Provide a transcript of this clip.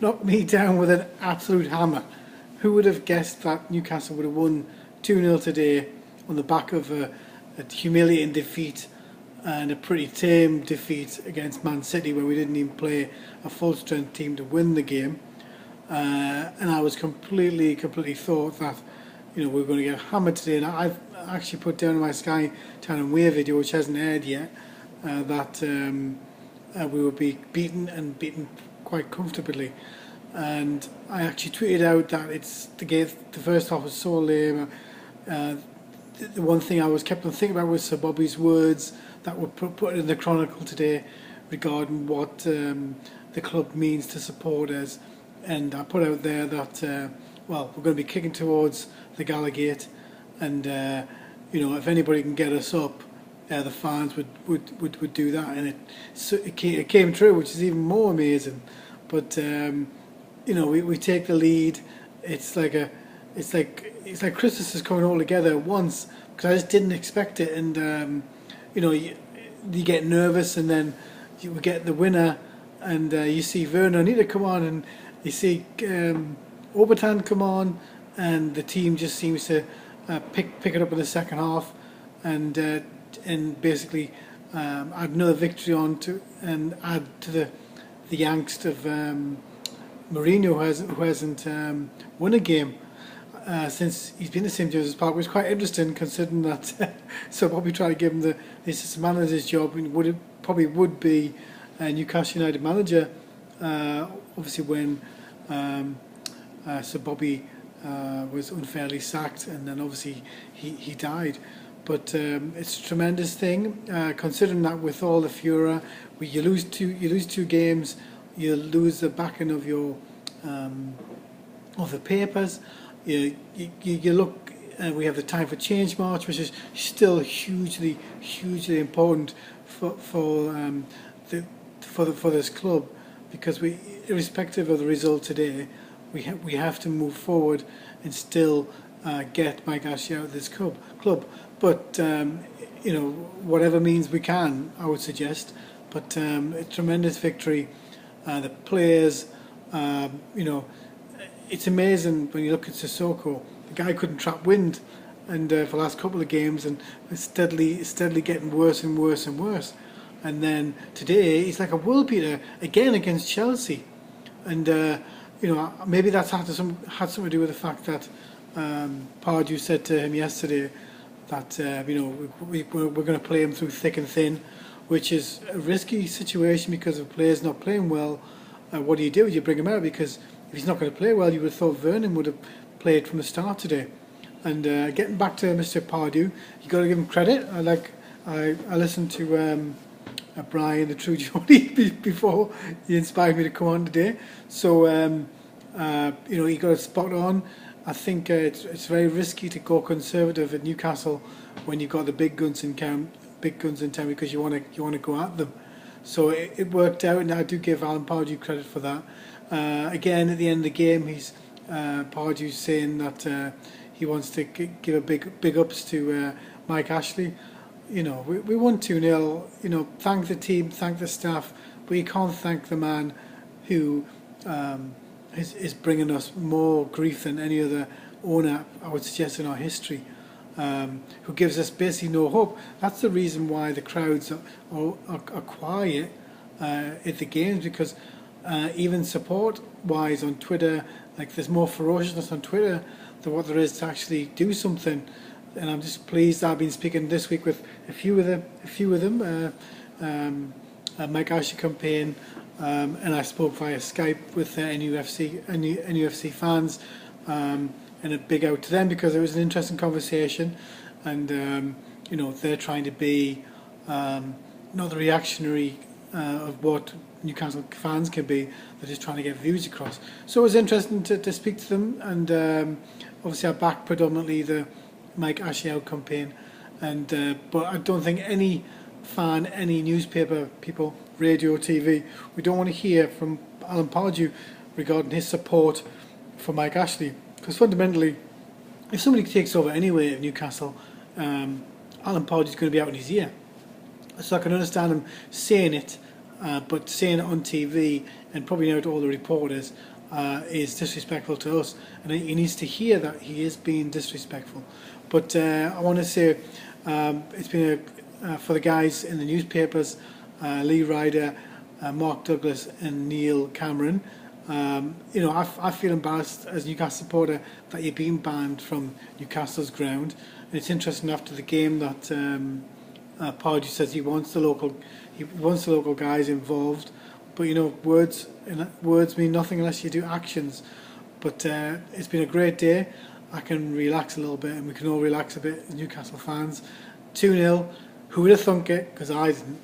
knocked me down with an absolute hammer. Who would have guessed that Newcastle would have won 2-0 today on the back of a humiliating defeat and a pretty tame defeat against Man City, where we didn't even play a full-strength team to win the game. And I was completely thought that, we were going to get hammered today. And I've actually put down in my Sky Town and Weir video, which hasn't aired yet, that we would be beaten quite comfortably. And I actually tweeted out that the first half was so lame. The one thing I kept on thinking about was Sir Bobby's words that were put in the Chronicle today regarding what the club means to supporters. And I put out there that we're going to be kicking towards the Gallagate, and if anybody can get us up, the fans would do that, and it came true, which is even more amazing. But we take the lead. It's like Christmas is coming all together at once, because I just didn't expect it. And you get nervous, and then you get the winner, and you see Werner Anita come on, and you see Obertan come on, and the team just seems to pick it up in the second half, and basically add another victory on to, and add to the angst of Mourinho, who hasn't won a game since he's been at St James's Park, which is quite interesting, considering that so Bobby tried to give him the assistant manager's job, and probably would be a Newcastle United manager, obviously when Sir Bobby was unfairly sacked, and then obviously he died. But it's a tremendous thing, considering that with all the furor, you lose two games, you lose the backing of your of the papers. You look. We have the Time for Change march, which is still hugely important for this club, because irrespective of the result today, we have to move forward and still get Mike Ashley out of this club. But whatever means we can, I would suggest. But a tremendous victory. The players, it's amazing when you look at Sissoko. The guy couldn't trap wind, and for the last couple of games, and it's steadily getting worse and worse and worse. And then today he's like a world beater again against Chelsea, and maybe that's had something to do with the fact that Pardew said to him yesterday that we're going to play him through thick and thin, which is a risky situation, because if a player's not playing well, what do? You bring him out, because if he's not going to play well, you would have thought Vernon would have played from the start today. And getting back to Mr. Pardew, you got to give him credit. I listened to Brian the True Geordie before he inspired me to come on today. So he got it spot on. I think it's very risky to go conservative at Newcastle when you've got the big guns in town, because you want to go at them. So it worked out, and I do give Alan Pardew credit for that. Again, at the end of the game, Pardew's saying that he wants to give a big ups to Mike Ashley. We won 2-0. Thank the team, thank the staff, but you can't thank the man who is bringing us more grief than any other owner, I would suggest, in our history, who gives us basically no hope. That's the reason why the crowds are quiet at the games, because even support-wise on Twitter, there's more ferociousness on Twitter than what there is to actually do something. And I'm just pleased. I've been speaking this week with a few of them, Mike Ashley campaign, and I spoke via Skype with NUFC fans, and a big out to them, because it was an interesting conversation, and they're trying to be not the reactionary of what Newcastle fans can be. They're just trying to get views across. So it was interesting to speak to them, and obviously I back predominantly the Mike Ashley out campaign, and but I don't think any fan, any newspaper people, radio, TV, we don't want to hear from Alan Pardew regarding his support for Mike Ashley, because fundamentally, if somebody takes over anyway at Newcastle, Alan Pardew's going to be out in his ear. So I can understand him saying it, but saying it on TV and probably out to all the reporters, is disrespectful to us, and he needs to hear that he is being disrespectful. But I want to say it's been for the guys in the newspapers, Lee Ryder, Mark Douglas and Neil Cameron. I feel embarrassed as a Newcastle supporter that you're being banned from Newcastle's ground. And it's interesting after the game that Pardew says he wants the local guys involved, but words mean nothing unless you do actions. But it's been a great day. I can relax a little bit, and we can all relax a bit as Newcastle fans. 2-0. Who would have thunk it? Because I didn't.